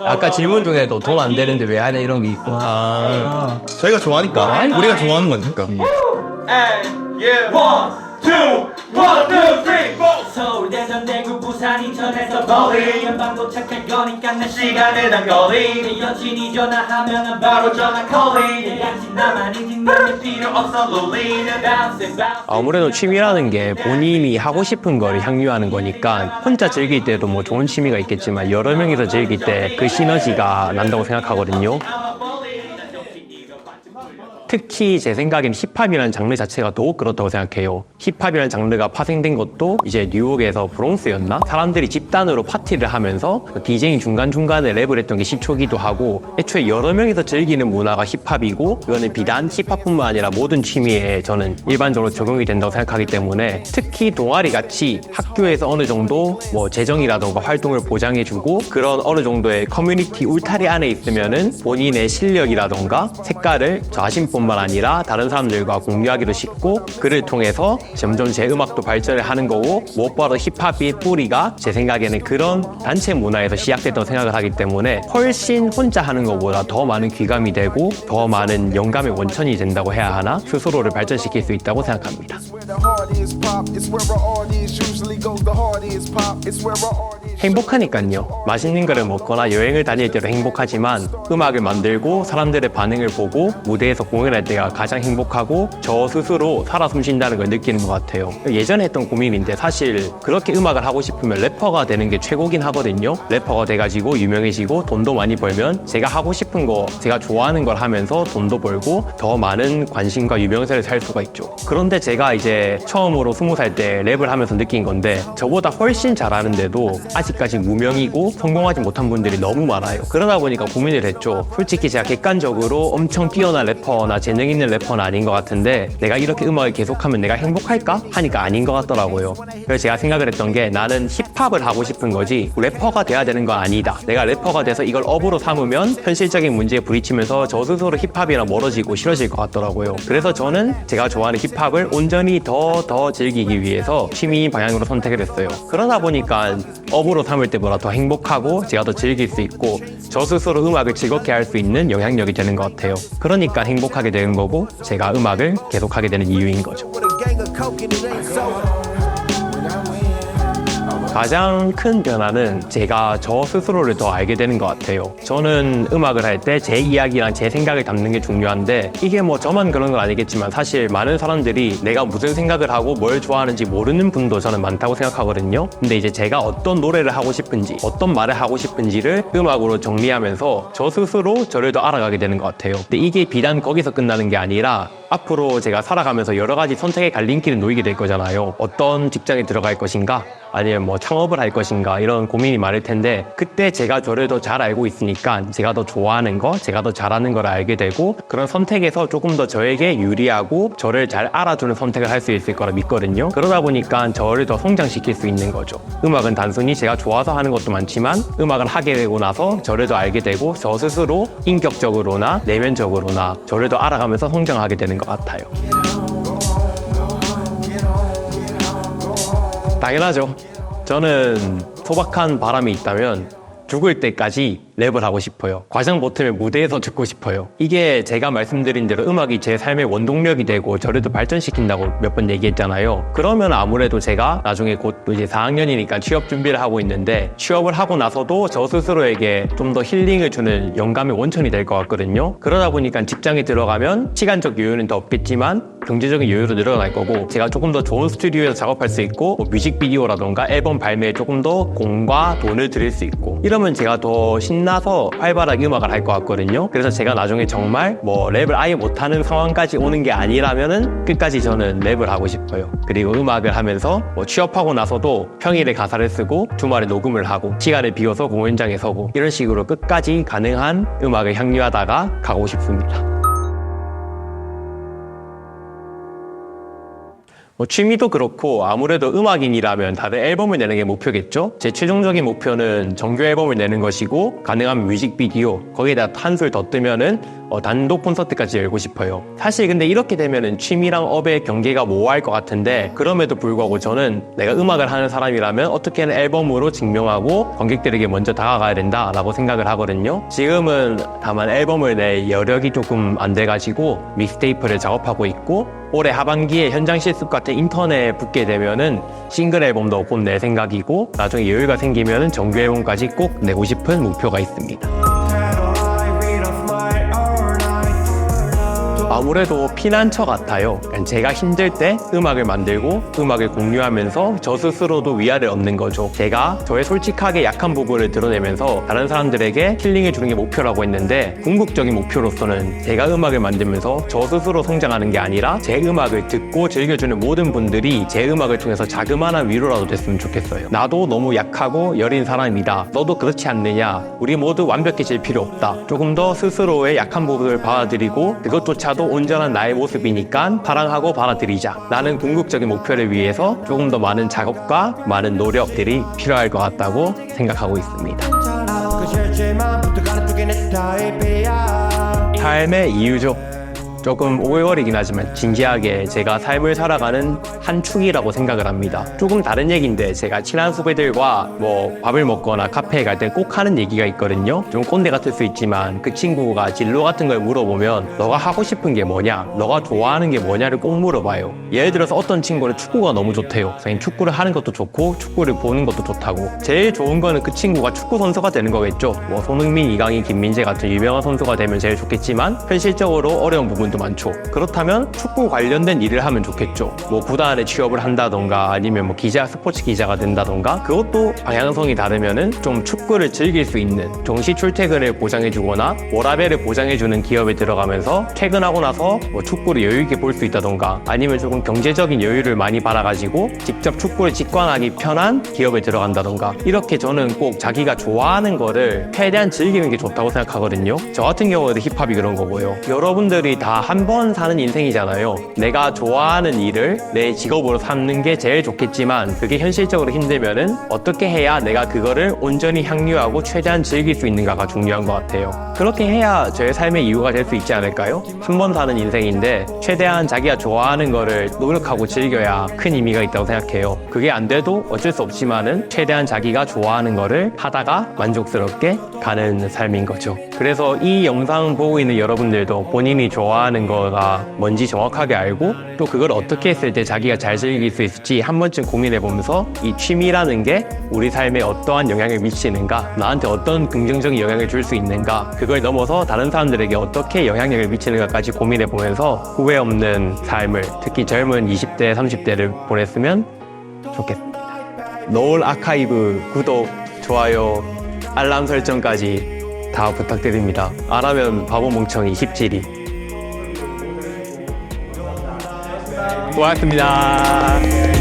아까 질문 중에도 돈 안 되는데 왜 하냐 이런 게 있구나. 저희가 좋아하니까 우리가 좋아하는 거니까. 서울, 대전, 대구, 부산, 인천에서 멀리 연방 도착할 거니까 내 시간을 안 걸리 내 여친이 전화하면은 바로 전화 콜리 내 양심 나만 인증만이 필요 없어 롤리는 bounce 아무래도 취미라는 게 본인이 하고 싶은 거를 향유하는 거니까 혼자 즐길 때도 뭐 좋은 취미가 있겠지만 여러 명이서 즐길 때 그 시너지가 난다고 생각하거든요. 특히 제 생각엔 힙합이라는 장르 자체가 더욱 그렇다고 생각해요. 힙합이라는 장르가 파생된 것도 이제 뉴욕에서 브롱스였나? 사람들이 집단으로 파티를 하면서 디제잉 중간중간에 랩을 했던 게 시초기도 하고 애초에 여러 명이서 즐기는 문화가 힙합이고 이거는 비단 힙합뿐만 아니라 모든 취미에 저는 일반적으로 적용이 된다고 생각하기 때문에 특히 동아리 같이 학교에서 어느 정도 뭐 재정이라던가 활동을 보장해주고 그런 어느 정도의 커뮤니티 울타리 안에 있으면은 본인의 실력이라던가 색깔을 자신뿐만 아니라 다른 사람들과 공유하기도 쉽고 그를 통해서 점점 제 음악도 발전을 하는 거고 무엇보다 힙합의 뿌리가 제 생각에는 그런 단체 문화에서 시작됐다고 생각을 하기 때문에 훨씬 혼자 하는 것보다 더 많은 귀감이 되고 더 많은 영감의 원천이 된다고 해야 하나 스스로를 발전시킬 수 있다고 생각합니다. 행복하니까요. 맛있는 거를 먹거나 여행을 다닐 때도 행복하지만 음악을 만들고 사람들의 반응을 보고 무대에서 공연할 때가 가장 행복하고 저 스스로 살아 숨쉰다는 걸 느끼는 것 같아요. 예전에 했던 고민인데 사실 그렇게 음악을 하고 싶으면 래퍼가 되는 게 최고긴 하거든요. 래퍼가 돼가지고 유명해지고 돈도 많이 벌면 제가 하고 싶은 거 제가 좋아하는 걸 하면서 돈도 벌고 더 많은 관심과 유명세를 살 수가 있죠. 그런데 제가 이제 처음으로 20살 때 랩을 하면서 느낀 건데 저보다 훨씬 잘하는데도 아직까지 무명이고 성공하지 못한 분들이 너무 많아요. 그러다 보니까 고민을 했죠. 솔직히 제가 객관적으로 엄청 뛰어난 래퍼나 재능 있는 래퍼는 아닌 것 같은데 내가 이렇게 음악을 계속하면 내가 행복할까? 하니까 아닌 것 같더라고요. 그래서 제가 생각을 했던 게 나는 힙합을 하고 싶은 거지 래퍼가 돼야 되는 거 아니다. 내가 래퍼가 돼서 이걸 업으로 삼으면 현실적인 문제에 부딪히면서 저 스스로 힙합이랑 멀어지고 싫어질 것 같더라고요. 그래서 저는 제가 좋아하는 힙합을 온전히 더 즐기기 위해서 취미 방향으로 선택을 했어요. 그러다 보니까 업으로 삼을 때보다 더 행복하고 제가 더 즐길 수 있고 저 스스로 음악을 즐겁게 할 수 있는 영향력이 되는 것 같아요. 그러니까 행복하게 되는 거고 제가 음악을 계속하게 되는 이유인 거죠. 가장 큰 변화는 제가 저 스스로를 더 알게 되는 것 같아요. 저는 음악을 할 때 제 이야기랑 제 생각을 담는 게 중요한데 이게 뭐 저만 그런 건 아니겠지만 사실 많은 사람들이 내가 무슨 생각을 하고 뭘 좋아하는지 모르는 분도 저는 많다고 생각하거든요. 근데 이제 제가 어떤 노래를 하고 싶은지 어떤 말을 하고 싶은지를 음악으로 정리하면서 저 스스로 저를 더 알아가게 되는 것 같아요. 근데 이게 비단 거기서 끝나는 게 아니라 앞으로 제가 살아가면서 여러 가지 선택의 갈림길에 놓이게 될 거잖아요. 어떤 직장에 들어갈 것인가? 아니면 뭐 창업을 할 것인가? 이런 고민이 많을 텐데 그때 제가 저를 더 잘 알고 있으니까 제가 더 좋아하는 거, 제가 더 잘하는 걸 알게 되고 그런 선택에서 조금 더 저에게 유리하고 저를 잘 알아주는 선택을 할 수 있을 거라 믿거든요. 그러다 보니까 저를 더 성장시킬 수 있는 거죠. 음악은 단순히 제가 좋아서 하는 것도 많지만 음악을 하게 되고 나서 저를 더 알게 되고 저 스스로 인격적으로나 내면적으로나 저를 더 알아가면서 성장하게 되는 것 같아요. 당연하죠. 저는 소박한 바람이 있다면 죽을 때까지 랩을 하고 싶어요. 과정 버튼을 무대에서 듣고 싶어요. 이게 제가 말씀드린 대로 음악이 제 삶의 원동력이 되고 저를 더 발전시킨다고 몇 번 얘기했잖아요. 그러면 아무래도 제가 나중에 곧 이제 4학년이니까 취업 준비를 하고 있는데 취업을 하고 나서도 저 스스로에게 좀 더 힐링을 주는 영감의 원천이 될 것 같거든요. 그러다 보니까 직장에 들어가면 시간적 여유는 더 없겠지만 경제적인 여유도 늘어날 거고 제가 조금 더 좋은 스튜디오에서 작업할 수 있고 뭐 뮤직비디오라던가 앨범 발매에 조금 더 공과 돈을 들일 수 있고 이러면 제가 더 신나서 활발하게 음악을 할 것 같거든요. 그래서 제가 나중에 정말 뭐 랩을 아예 못하는 상황까지 오는 게 아니라면은 끝까지 저는 랩을 하고 싶어요. 그리고 음악을 하면서 뭐 취업하고 나서도 평일에 가사를 쓰고 주말에 녹음을 하고 시간을 비워서 공연장에 서고 이런 식으로 끝까지 가능한 음악을 향유하다가 가고 싶습니다. 뭐 취미도 그렇고 아무래도 음악인이라면 다들 앨범을 내는 게 목표겠죠? 제 최종적인 목표는 정규 앨범을 내는 것이고 가능하면 뮤직비디오 거기에다 한술 더 뜨면은 단독 콘서트까지 열고 싶어요. 사실 근데 이렇게 되면은 취미랑 업의 경계가 모호할 것 같은데 그럼에도 불구하고 저는 내가 음악을 하는 사람이라면 어떻게든 앨범으로 증명하고 관객들에게 먼저 다가가야 된다라고 생각을 하거든요. 지금은 다만 앨범을 낼 여력이 조금 안 돼가지고 믹스테이프를 작업하고 있고 올해 하반기에 현장 실습 같은 인턴에 붙게 되면은 싱글 앨범도 곧 낼 생각이고 나중에 여유가 생기면은 정규 앨범까지 꼭 내고 싶은 목표가 있습니다. 아무래도 피난처 같아요. 제가 힘들 때 음악을 만들고 음악을 공유하면서 저 스스로도 위안을 얻는 거죠. 제가 저의 솔직하게 약한 부분을 드러내면서 다른 사람들에게 힐링해 주는 게 목표라고 했는데 궁극적인 목표로서는 제가 음악을 만들면서 저 스스로 성장하는 게 아니라 제 음악을 듣고 즐겨주는 모든 분들이 제 음악을 통해서 자그마한 위로라도 됐으면 좋겠어요. 나도 너무 약하고 여린 사람이다. 너도 그렇지 않느냐. 우리 모두 완벽해질 필요 없다. 조금 더 스스로의 약한 부분을 받아들이고 그것조차도 온전한 나의 모습이니까 사랑하고 받아들이자. 라는 궁극적인 목표를 위해서 조금 더 많은 작업과 많은 노력들이 필요할 것 같다고 생각하고 있습니다. 삶의 이유죠. 조금 오글거리긴 하지만 진지하게 제가 삶을 살아가는 한 축이라고 생각을 합니다. 조금 다른 얘기인데 제가 친한 후배들과 밥을 먹거나 카페에 갈 때 꼭 하는 얘기가 있거든요. 좀 꼰대 같을 수 있지만 그 친구가 진로 같은 걸 물어보면 너가 하고 싶은 게 뭐냐, 너가 좋아하는 게 뭐냐를 꼭 물어봐요. 예를 들어서 어떤 친구는 축구가 너무 좋대요. 그냥 축구를 하는 것도 좋고 축구를 보는 것도 좋다고. 제일 좋은 거는 그 친구가 축구 선수가 되는 거겠죠. 손흥민, 이강인, 김민재 같은 유명한 선수가 되면 제일 좋겠지만 현실적으로 어려운 부분도 많죠. 그렇다면 축구 관련된 일을 하면 좋겠죠. 구단에 취업을 한다던가 아니면 기자, 스포츠 기자가 된다던가 그것도 방향성이 다르면은 좀 축구를 즐길 수 있는 정시 출퇴근을 보장해주거나 워라밸을 보장해주는 기업에 들어가면서 퇴근하고 나서 축구를 여유있게 볼 수 있다던가 아니면 조금 경제적인 여유를 많이 받아가지고 직접 축구를 직관하기 편한 기업에 들어간다던가 이렇게 저는 꼭 자기가 좋아하는 거를 최대한 즐기는 게 좋다고 생각하거든요. 저 같은 경우에도 힙합이 그런 거고요. 여러분들이 다 한 번 사는 인생이잖아요. 내가 좋아하는 일을 내 직업으로 삼는 게 제일 좋겠지만 그게 현실적으로 힘들면은 어떻게 해야 내가 그거를 온전히 향유하고 최대한 즐길 수 있는가가 중요한 것 같아요. 그렇게 해야 저의 삶의 이유가 될 수 있지 않을까요? 한 번 사는 인생인데 최대한 자기가 좋아하는 거를 노력하고 즐겨야 큰 의미가 있다고 생각해요. 그게 안 돼도 어쩔 수 없지만은 최대한 자기가 좋아하는 거를 하다가 만족스럽게 가는 삶인 거죠. 그래서 이 영상 보고 있는 여러분들도 본인이 좋아하는 거가 뭔지 정확하게 알고 또 그걸 어떻게 했을 때 자기가 잘 즐길 수 있을지 한 번쯤 고민해보면서 이 취미라는 게 우리 삶에 어떠한 영향을 미치는가, 나한테 어떤 긍정적인 영향을 줄 수 있는가, 그걸 넘어서 다른 사람들에게 어떻게 영향력을 미치는가까지 고민해보면서 후회 없는 삶을, 특히 젊은 20대, 30대를 보냈으면 좋겠습니다. 노을 아카이브 구독, 좋아요, 알람 설정까지 다 부탁드립니다. 안 하면 바보 멍청이 17이. 고맙습니다.